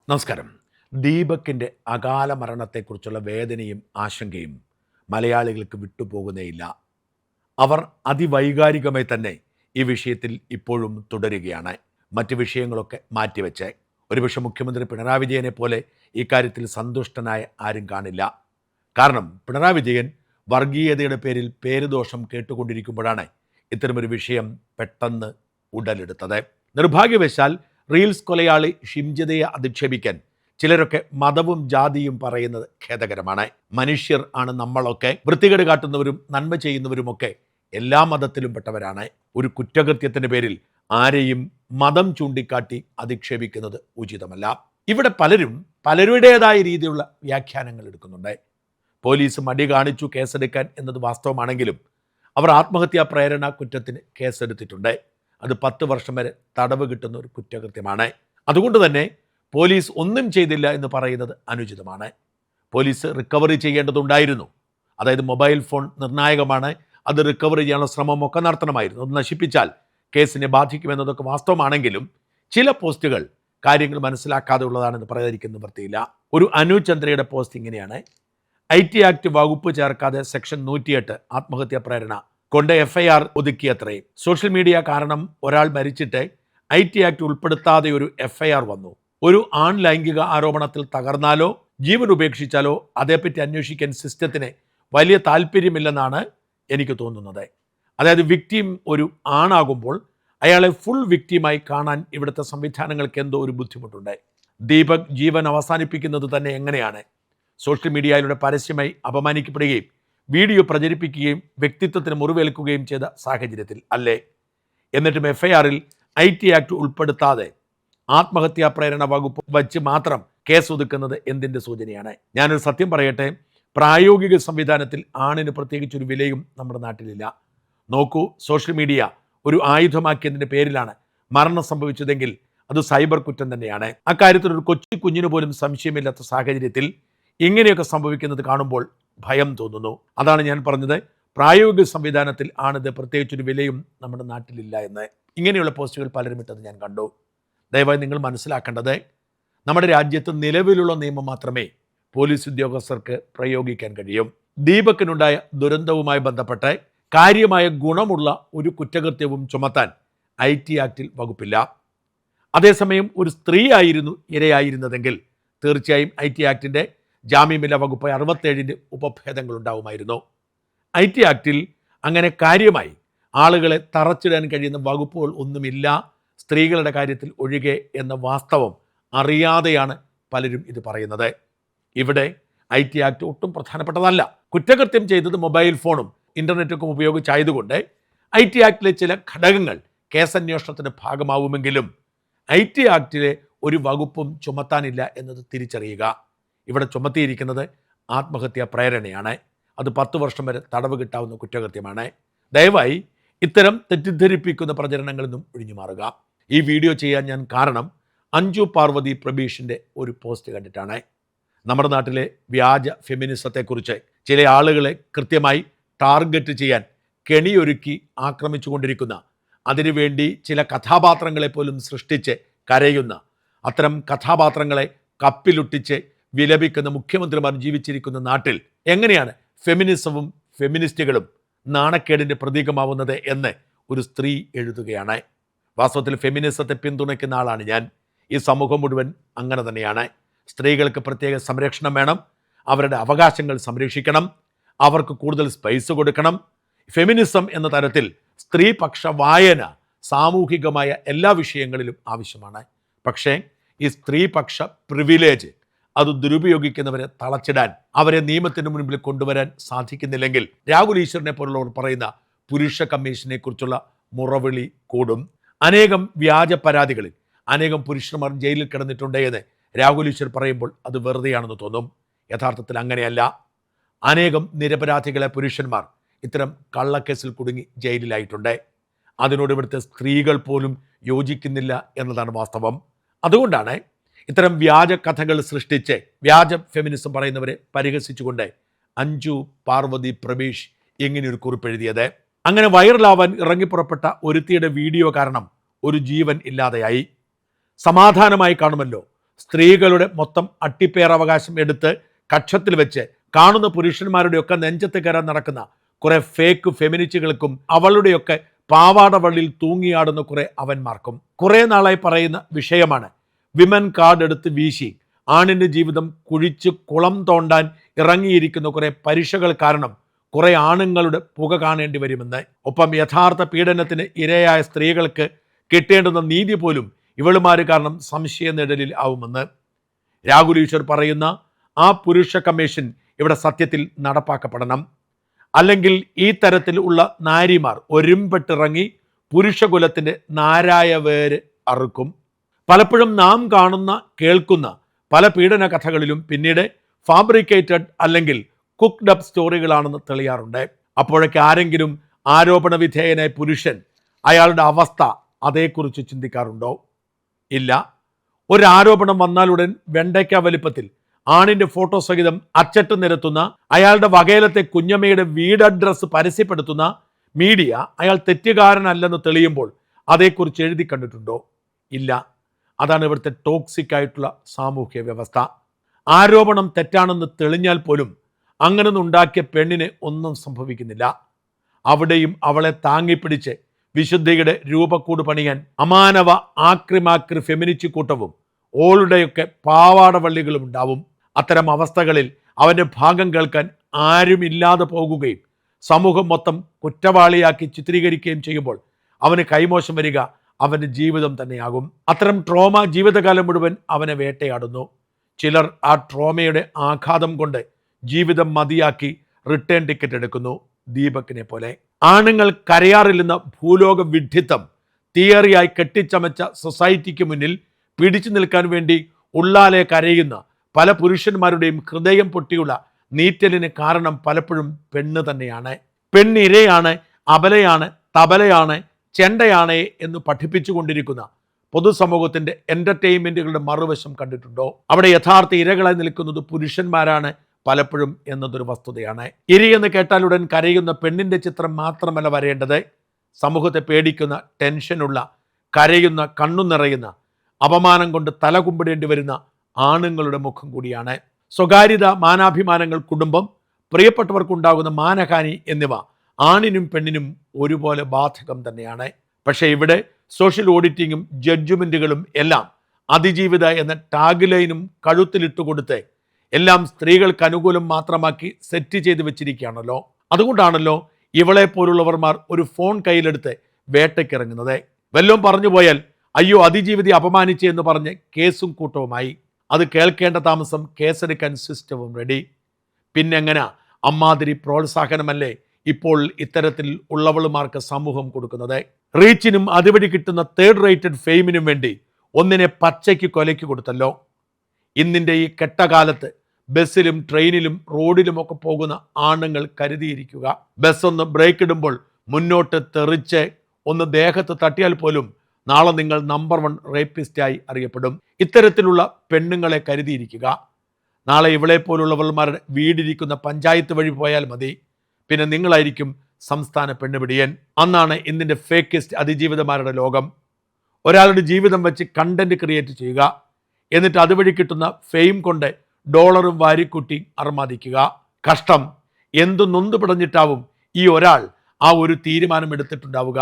നമസ്കാരം. ദീപകിൻ്റെ അകാല മരണത്തെക്കുറിച്ചുള്ള വേദനയും ആശങ്കയും മലയാളികൾക്ക് വിട്ടുപോകുന്നേയില്ല. അവർ അതിവൈകാരികമായി തന്നെ ഈ വിഷയത്തിൽ ഇപ്പോഴും തുടരുകയാണ്. മറ്റ് വിഷയങ്ങളൊക്കെ മാറ്റിവെച്ച് ഒരുപക്ഷെ മുഖ്യമന്ത്രി പിണറായി വിജയനെ പോലെ ഇക്കാര്യത്തിൽ സന്തുഷ്ടനായ ആരും കാണില്ല. കാരണം പിണറായി വിജയൻ വർഗീയതയുടെ പേരിൽ പേരുദോഷം കേട്ടുകൊണ്ടിരിക്കുമ്പോഴാണ് ഇത്തരമൊരു വിഷയം പെട്ടെന്ന് ഉടലെടുത്തത്. നിർഭാഗ്യവശാൽ റീൽസ് കൊലയാളി ഷിംജിതയെ അധിക്ഷേപിക്കാൻ ചിലരൊക്കെ മതവും ജാതിയും പറയുന്നത് ഖേദകരമാണ്. മനുഷ്യർ ആണ് നമ്മളൊക്കെ. വൃത്തികേട് കാട്ടുന്നവരും നന്മ ചെയ്യുന്നവരുമൊക്കെ എല്ലാ മതത്തിലും പെട്ടവരാണ്. ഒരു കുറ്റകൃത്യത്തിൻ്റെ പേരിൽ ആരെയും മതം ചൂണ്ടിക്കാട്ടി അധിക്ഷേപിക്കുന്നത് ഉചിതമല്ല. ഇവിടെ പലരും പലരുടേതായ രീതിയിലുള്ള വ്യാഖ്യാനങ്ങൾ എടുക്കുന്നുണ്ട്. പോലീസ് മടി കാണിച്ചു കേസെടുക്കാൻ എന്നത് വാസ്തവമാണെങ്കിലും അവർ ആത്മഹത്യാ പ്രേരണ കുറ്റത്തിന് കേസെടുത്തിട്ടുണ്ട്. അത് 10 വർഷം വരെ തടവ് കിട്ടുന്ന ഒരു കുറ്റകൃത്യമാണ്. അതുകൊണ്ട് തന്നെ പോലീസ് ഒന്നും ചെയ്തില്ല എന്ന് പറയുന്നത് അനുചിതമാണ്. Police recovery ചെയ്യേണ്ടതുണ്ടായിരുന്നു. അതായത് മൊബൈൽ ഫോൺ നിർണായകമാണ്. അത് റിക്കവറി ചെയ്യാനുള്ള ശ്രമമൊക്കെ നടത്തണമായിരുന്നു. അത് നശിപ്പിച്ചാൽ കേസിനെ ബാധിക്കുമെന്നതൊക്കെ വാസ്തവമാണെങ്കിലും ചില പോസ്റ്റുകൾ കാര്യങ്ങൾ മനസ്സിലാക്കാതെ ഉള്ളതാണെന്ന് പറയാതിരിക്കുന്ന വൃത്തിയില്ല. ഒരു അനു ചന്ദ്രയുടെ പോസ്റ്റ് ഇങ്ങനെയാണ്: IT ആക്ട് വകുപ്പ് ചേർക്കാതെ സെക്ഷൻ 108 ആത്മഹത്യാ പ്രേരണ കൊണ്ട് FIR ഒതുക്കിയത്രേ. സോഷ്യൽ മീഡിയ കാരണം ഒരാൾ മരിച്ചിട്ട് IT ആക്ട് ഉൾപ്പെടുത്താതെ ഒരു FIR വന്നു. ഒരു ആൺ ലൈംഗിക ആരോപണത്തിൽ തകർന്നാലോ ജീവൻ ഉപേക്ഷിച്ചാലോ അതേപ്പറ്റി അന്വേഷിക്കാൻ സിസ്റ്റത്തിന് വലിയ താല്പര്യമില്ലെന്നാണ് എനിക്ക് തോന്നുന്നത്. അതായത് വിക്ടിം ഒരു ആണാകുമ്പോൾ അയാളെ ഫുൾ വിക്ടിമായി കാണാൻ ഇവിടുത്തെ സംവിധാനങ്ങൾക്ക് എന്തോ ഒരു ബുദ്ധിമുട്ടുണ്ട്. ദീപക് ജീവൻ അവസാനിപ്പിക്കുന്നത് തന്നെ എങ്ങനെയാണ്? സോഷ്യൽ മീഡിയയിലൂടെ പരസ്യമായി അപമാനിക്കപ്പെടുകയും വീഡിയോ പ്രചരിപ്പിക്കുകയും വ്യക്തിത്വത്തിന് മുറിവേൽക്കുകയും ചെയ്ത സാഹചര്യത്തിൽ അല്ലേ? എന്നിട്ടും FIR-ൽ IT ആക്ട് ഉൾപ്പെടുത്താതെ ആത്മഹത്യാ പ്രേരണ വകുപ്പ് വച്ച് മാത്രം കേസ് ഒതുക്കുന്നത് എന്തിൻ്റെ സൂചനയാണ്? ഞാനൊരു സത്യം പറയട്ടെ, പ്രായോഗിക സംവിധാനത്തിൽ ആണിന് പ്രത്യേകിച്ചൊരു വിലയും നമ്മുടെ നാട്ടിലില്ല. നോക്കൂ, സോഷ്യൽ മീഡിയ ഒരു ആയുധമാക്കിയതിൻ്റെ പേരിലാണ് മരണം സംഭവിച്ചതെങ്കിൽ അത് സൈബർ കുറ്റം തന്നെയാണ്. അക്കാര്യത്തിൽ ഒരു കൊച്ചു കുഞ്ഞിന് പോലും സംശയമില്ലാത്ത സാഹചര്യത്തിൽ ഇങ്ങനെയൊക്കെ സംഭവിക്കുന്നത് കാണുമ്പോൾ ഭയം തോന്നുന്നു. അതാണ് ഞാൻ പറഞ്ഞത്, പ്രായോഗിക സംവിധാനത്തിൽ ആണിത് പ്രത്യേകിച്ചൊരു വിലയും നമ്മുടെ നാട്ടിലില്ല എന്ന്. ഇങ്ങനെയുള്ള പോസ്റ്റുകൾ പലരും ഇട്ടത് ഞാൻ കണ്ടു. ദയവായി നിങ്ങൾ മനസ്സിലാക്കേണ്ടത്, നമ്മുടെ രാജ്യത്ത് നിലവിലുള്ള നിയമം മാത്രമേ പോലീസ് ഉദ്യോഗസ്ഥർക്ക് പ്രയോഗിക്കാൻ കഴിയും. ദീപകിനുണ്ടായ ദുരന്തവുമായി ബന്ധപ്പെട്ട് കാര്യമായ ഗുണമുള്ള ഒരു കുറ്റകൃത്യവും ചുമത്താൻ IT ആക്ടിൽ വകുപ്പില്ല. അതേസമയം ഒരു സ്ത്രീ ആയിരുന്നു ഇരയായിരുന്നതെങ്കിൽ തീർച്ചയായും IT ആക്ടിൻ്റെ ജാമ്യമില്ലാ വകുപ്പ് 67ൻ്റെ ഉപഭേദങ്ങൾ ഉണ്ടാവുമായിരുന്നു. IT ആക്ടിൽ അങ്ങനെ കാര്യമായി ആളുകളെ തറച്ചിടാൻ കഴിയുന്ന വകുപ്പുകൾ ഒന്നുമില്ല, സ്ത്രീകളുടെ കാര്യത്തിൽ ഒഴികെ എന്ന വാസ്തവം അറിയാതെയാണ് പലരും ഇത് പറയുന്നത്. ഇവിടെ IT ആക്ട് ഒട്ടും പ്രധാനപ്പെട്ടതല്ല. കുറ്റകൃത്യം ചെയ്തത് മൊബൈൽ ഫോണും ഇൻ്റർനെറ്റൊക്കെ ഉപയോഗിച്ചായതുകൊണ്ട് IT ആക്ടിലെ ചില ഘടകങ്ങൾ കേസന്വേഷണത്തിൻ്റെ ഭാഗമാവുമെങ്കിലും IT ആക്ടിലെ ഒരു വകുപ്പും ചുമത്താനില്ല എന്നത് തിരിച്ചറിയുക. ഇവിടെ ചുമത്തിയിരിക്കുന്നത് ആത്മഹത്യാ പ്രേരണയാണ്. അത് 10 വർഷം വരെ തടവ് കിട്ടാവുന്ന കുറ്റകൃത്യമാണ്. ദയവായി ഇത്തരം തെറ്റിദ്ധരിപ്പിക്കുന്ന പ്രചരണങ്ങളിൽ ഒഴിഞ്ഞു മാറുക. ഈ വീഡിയോ ചെയ്യാൻ ഞാൻ കാരണം അഞ്ജു പാർവതി പ്രബീഷിൻ്റെ ഒരു പോസ്റ്റ് കണ്ടിട്ടാണ്. നമ്മുടെ നാട്ടിലെ വ്യാജ ഫെമിനിസത്തെക്കുറിച്ച് ചില ആളുകളെ കൃത്യമായി ടാർഗറ്റ് ചെയ്യാൻ കെണിയൊരുക്കി ആക്രമിച്ചുകൊണ്ടിരിക്കുന്ന, അതിനുവേണ്ടി ചില കഥാപാത്രങ്ങളെ പോലും സൃഷ്ടിച്ച് കരയുന്ന, അത്തരം കഥാപാത്രങ്ങളെ കപ്പിലൊട്ടിച്ച് വിലപിക്കുന്ന മുഖ്യമന്ത്രിമാർ ജീവിച്ചിരിക്കുന്ന നാട്ടിൽ എങ്ങനെയാണ് ഫെമിനിസവും ഫെമിനിസ്റ്റുകളും നാണക്കേടിൻ്റെ പ്രതീകമാവുന്നത് എന്ന് ഒരു സ്ത്രീ എഴുതുകയാണ്. വാസ്തവത്തിൽ ഫെമിനിസത്തെ പിന്തുണയ്ക്കുന്ന ആളാണ് ഞാൻ. ഈ സമൂഹം മുഴുവൻ അങ്ങനെ തന്നെയാണ്. സ്ത്രീകൾക്ക് പ്രത്യേക സംരക്ഷണം വേണം, അവരുടെ അവകാശങ്ങൾ സംരക്ഷിക്കണം, അവർക്ക് കൂടുതൽ സ്പേസ് കൊടുക്കണം. ഫെമിനിസം എന്ന തരത്തിൽ സ്ത്രീപക്ഷ വായന സാമൂഹികമായ എല്ലാ വിഷയങ്ങളിലും ആവശ്യമാണ്. പക്ഷേ ഈ സ്ത്രീപക്ഷ പ്രിവിലേജ് അത് ദുരുപയോഗിക്കുന്നവരെ തളച്ചിടാൻ, അവരെ നിയമത്തിന് മുൻപിൽ കൊണ്ടുവരാൻ സാധിക്കുന്നില്ലെങ്കിൽ രാഹുൽ ഈശ്വറിനെ പോലുള്ളവർ പറയുന്ന പുരുഷ കമ്മീഷനെ കുറിച്ചുള്ള മുറവിളി കൂടും. അനേകം വ്യാജ പരാതികളിൽ അനേകം പുരുഷന്മാർ ജയിലിൽ കിടന്നിട്ടുണ്ട് എന്ന് രാഹുൽ ഈശ്വർ പറയുമ്പോൾ അത് വെറുതെയാണെന്ന് തോന്നും. യഥാർത്ഥത്തിൽ അങ്ങനെയല്ല. അനേകം നിരപരാധികളെ പുരുഷന്മാർ ഇത്തരം കള്ളക്കേസിൽ കുടുങ്ങി ജയിലിലായിട്ടുണ്ട്. അതിനോട് ഇവിടുത്തെ സ്ത്രീകൾ പോലും യോജിക്കുന്നില്ല എന്നതാണ് വാസ്തവം. അതുകൊണ്ടാണ് ഇത്തരം വ്യാജ കഥകൾ സൃഷ്ടിച്ച് വ്യാജ ഫെമിനിസം പറയുന്നവരെ പരിഹസിച്ചുകൊണ്ട് അഞ്ജു പാർവതി പ്രബീഷ് ഇങ്ങനെയൊരു കുറിപ്പെഴുതിയത്. അങ്ങനെ വൈറലാവാൻ ഇറങ്ങിപ്പുറപ്പെട്ട ഒരുത്തിയുടെ വീഡിയോ കാരണം ഒരു ജീവൻ ഇല്ലാതെയായി. സമാധാനമായി കാണുമല്ലോ, സ്ത്രീകളുടെ മൊത്തം അട്ടിപ്പേറവകാശം എടുത്ത് കക്ഷത്തിൽ വെച്ച് കാണുന്ന പുരുഷന്മാരുടെയൊക്കെ നെഞ്ചത്ത് കയറാൻ നടക്കുന്ന കുറെ ഫേക്ക് ഫെമിനിസ്റ്റുകൾക്കും അവളുടെയൊക്കെ പാവാടവള്ളിൽ തൂങ്ങിയാടുന്ന കുറെ അവന്മാർക്കും കുറെ നാളായി പറയുന്ന വിഷയമാണ് വിമൻ കാർഡ് എടുത്ത് വീശി ആണിന്റെ ജീവിതം കുഴിച്ച് കുളം തോണ്ടാൻ ഇറങ്ങിയിരിക്കുന്ന കുറെ പരീക്ഷകൾ കാരണം കുറെ ആണുങ്ങളുടെ പുക കാണേണ്ടി വരുമെന്ന്. ഒപ്പം യഥാർത്ഥ പീഡനത്തിന് ഇരയായ സ്ത്രീകൾക്ക് കിട്ടേണ്ടുന്ന നീതി പോലും ഇവളുമാര് കാരണം സംശയ നിഴലിൽ ആവുമെന്ന്. രാഹുൽ ഈശ്വർ പറയുന്ന ആ പുരുഷ കമ്മീഷൻ ഇവിടെ സത്യത്തിൽ നടപ്പാക്കപ്പെടണം. അല്ലെങ്കിൽ ഈ തരത്തിൽ ഉള്ള നാരിമാർ ഒരുമ്പെട്ടിറങ്ങി പുരുഷകുലത്തിന്റെ നാരായ വേര് അറുക്കും. പലപ്പോഴും നാം കാണുന്ന കേൾക്കുന്ന പല പീഡന കഥകളിലും പിന്നീട് ഫാബ്രിക്കേറ്റഡ് അല്ലെങ്കിൽ കുക്ക്ഡ് അപ്പ് സ്റ്റോറികളാണെന്ന് തെളിയാറുണ്ട്. അപ്പോഴൊക്കെ ആരെങ്കിലും ആരോപണ വിധേയനായ പുരുഷൻ അയാളുടെ അവസ്ഥ അതേക്കുറിച്ച് ചിന്തിക്കാറുണ്ടോ? ഇല്ല. ഒരു ആരോപണം വന്നാലുടൻ വെണ്ടയ്ക്ക വലിപ്പത്തിൽ ആണിന്റെ ഫോട്ടോ സഹിതം അച്ചട്ട് നിരത്തുന്ന, അയാളുടെ വകയിലത്തെ കുഞ്ഞമ്മയുടെ വീട് അഡ്രസ്സ് പരസ്യപ്പെടുത്തുന്ന മീഡിയ അയാൾ തെറ്റുകാരനല്ലെന്ന് തെളിയുമ്പോൾ അതേക്കുറിച്ച് എഴുതി കണ്ടിട്ടുണ്ടോ? ഇല്ല. അതാണ് ഇവിടുത്തെ ടോക്സിക് ആയിട്ടുള്ള സാമൂഹ്യ വ്യവസ്ഥ. ആരോപണം തെറ്റാണെന്ന് തെളിഞ്ഞാൽ പോലും അങ്ങനെ ഉണ്ടാക്കിയ പെണ്ണിന് ഒന്നും സംഭവിക്കുന്നില്ല. അവിടെയും അവളെ താങ്ങിപ്പിടിച്ച് വിശുദ്ധിയുടെ രൂപക്കൂട് പണിയാൻ അമാനവ ആക്രിമാക്രി ഫെമിനിസ്റ്റ് കൂട്ടവും ഓളുടെയൊക്കെ പാവാടവള്ളികളും ഉണ്ടാവും. അത്തരം അവസ്ഥകളിൽ അവൻ്റെ ഭാഗം കേൾക്കാൻ ആരുമില്ലാതെ പോകുകയും സമൂഹം മൊത്തം കുറ്റവാളിയാക്കി ചിത്രീകരിക്കുകയും ചെയ്യുമ്പോൾ അവന് കൈമോശം വരിക അവൻ്റെ ജീവിതം തന്നെയാകും. അത്തരം ട്രോമ ജീവിതകാലം മുഴുവൻ അവനെ വേട്ടയാടുന്നു. ചിലർ ആ ട്രോമയുടെ ആഘാതം കൊണ്ട് ജീവിതം മതിയാക്കി റിട്ടേൺ ടിക്കറ്റ് എടുക്കുന്നു. ദീപകിനെ പോലെ ആണുങ്ങൾ കരയാറില്ലെന്ന ഭൂലോക വിഡ്ഢിത്തം തിയറിയായി കെട്ടിച്ചമച്ച സൊസൈറ്റിക്ക് മുന്നിൽ പിടിച്ചു നിൽക്കാൻ വേണ്ടി ഉള്ളാലെ കരയുന്ന പല പുരുഷന്മാരുടെയും ഹൃദയം പൊട്ടിയുള്ള നീറ്റലിന് കാരണം പലപ്പോഴും പെണ്ണ് തന്നെയാണ്. പെണ്ണിരയാണ്, അബലയാണ്, തബലയാണ്, ചെണ്ടയാണ് എന്ന് പഠിപ്പിച്ചു കൊണ്ടിരിക്കുന്ന പൊതുസമൂഹത്തിന്റെ എന്റർടൈൻമെന്റുകളുടെ മറുവശം കണ്ടിട്ടുണ്ടോ? അവിടെ യഥാർത്ഥ ഇരകളായി നിൽക്കുന്നത് പുരുഷന്മാരാണ് പലപ്പോഴും എന്നതൊരു വസ്തുതയാണ്. ഇരയെന്ന് കേട്ടാലുടൻ കരയുന്ന പെണ്ണിന്റെ ചിത്രം മാത്രമല്ല വരേണ്ടത്. സമൂഹത്തെ പേടിക്കുന്ന, ടെൻഷനുള്ള, കരയുന്ന, കണ്ണു നിറയുന്ന, അപമാനം കൊണ്ട് തല കുമ്പിടേണ്ടി വരുന്ന ആണുങ്ങളുടെ മുഖം കൂടിയാണ്. സ്വകാര്യത, മാനാഭിമാനങ്ങൾ, കുടുംബം, പ്രിയപ്പെട്ടവർക്കുണ്ടാകുന്ന മാനഹാനി എന്നിവ ആണിനും പെണ്ണിനും ഒരുപോലെ ബാധകം തന്നെയാണ്. പക്ഷേ ഇവിടെ സോഷ്യൽ ഓഡിറ്റിങ്ങും ജഡ്ജ്മെന്റുകളും എല്ലാം അതിജീവിത എന്ന ടാഗ് ലൈനും കഴുത്തിലിട്ട് കൊടുത്ത് എല്ലാം സ്ത്രീകൾക്ക് അനുകൂലം മാത്രമാക്കി സെറ്റ് ചെയ്ത് വെച്ചിരിക്കുകയാണല്ലോ. അതുകൊണ്ടാണല്ലോ ഇവളെ പോലുള്ളവർമാർ ഒരു ഫോൺ കയ്യിലെടുത്ത് വേട്ടയ്ക്കിറങ്ങുന്നത്. വല്ലതും പറഞ്ഞു പോയാൽ അയ്യോ അതിജീവിതയെ അപമാനിച്ചു എന്ന് പറഞ്ഞ് കേസും കൂട്ടവുമായി. അത് കേൾക്കേണ്ട താമസം കേസെടുക്കാൻ സിസ്റ്റവും റെഡി. പിന്നെങ്ങനെ അമ്മാതിരി പ്രോത്സാഹനമല്ലേ ഇപ്പോൾ ഇത്തരത്തിൽ ഉള്ളവളുമാർക്ക് സമൂഹം കൊടുക്കുന്നത്? റീച്ചിനും അതുവഴി കിട്ടുന്ന തേർഡ് റേറ്റഡ് ഫെയിമിനും വേണ്ടി ഒന്നിനെ പച്ചയ്ക്ക് കൊലയ്ക്ക് കൊടുത്തല്ലോ. ഇന്നിൻ്റെ ഈ കെട്ടകാലത്ത് ബസ്സിലും ട്രെയിനിലും റോഡിലുമൊക്കെ പോകുന്ന ആണുങ്ങൾ കരുതിയിരിക്കുക. ബസ് ഒന്ന് ബ്രേക്ക് ഇടുമ്പോൾ മുന്നോട്ട് തെറിച്ച് ഒന്ന് ദേഹത്ത് തട്ടിയാൽ പോലും നാളെ നിങ്ങൾ നമ്പർ 1 റേപ്പിസ്റ്റായി അറിയപ്പെടും. ഇത്തരത്തിലുള്ള പെണ്ണുങ്ങളെ കരുതിയിരിക്കുക. നാളെ ഇവളെ പോലുള്ളവന്മാരുടെ വീടിരിക്കുന്ന പഞ്ചായത്ത് വഴി പോയാൽ മതി, പിന്നെ നിങ്ങളായിരിക്കും സംസ്ഥാന പെണ്ണുപിടിയൻ. അന്നാണ് ഇന്നിൻ്റെ ഫേക്കിസ്റ്റ് അതിജീവിതമാരുടെ ലോകം. ഒരാളുടെ ജീവിതം വെച്ച് കണ്ടന്റ് ക്രിയേറ്റ് ചെയ്യുക, എന്നിട്ട് അതുവഴി കിട്ടുന്ന ഫെയിം കൊണ്ട് ഡോളറും വാരിക്കുട്ടി അർമാദിക്കുക. കഷ്ടം. എന്തു നൊന്തു പിടഞ്ഞിട്ടാവും ഈ ഒരാൾ ആ ഒരു തീരുമാനം എടുത്തിട്ടുണ്ടാവുക.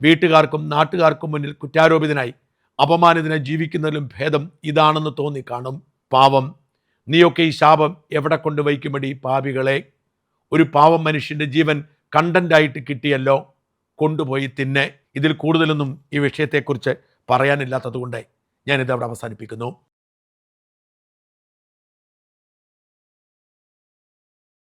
വീട്ടുകാർക്കും നാട്ടുകാർക്കും മുന്നിൽ കുറ്റാരോപിതനായി അപമാനിതനായി ജീവിക്കുന്നതിലും ഭേദം ഇതാണെന്ന് തോന്നിക്കാണും. പാവം, നീയൊക്കെ ഈ ശാപം എവിടെ കൊണ്ടുവയ്ക്കുമടി പാപികളെ? ഒരു പാവം മനുഷ്യൻ്റെ ജീവൻ കണ്ടന്റായിട്ട് കിട്ടിയല്ലോ, കൊണ്ടുപോയി തിന്നെ. ഇതിൽ കൂടുതലൊന്നും ഈ വിഷയത്തെക്കുറിച്ച് പറയാനില്ലാത്തതുകൊണ്ട് ഞാനിത് അവിടെ അവസാനിപ്പിക്കുന്നു.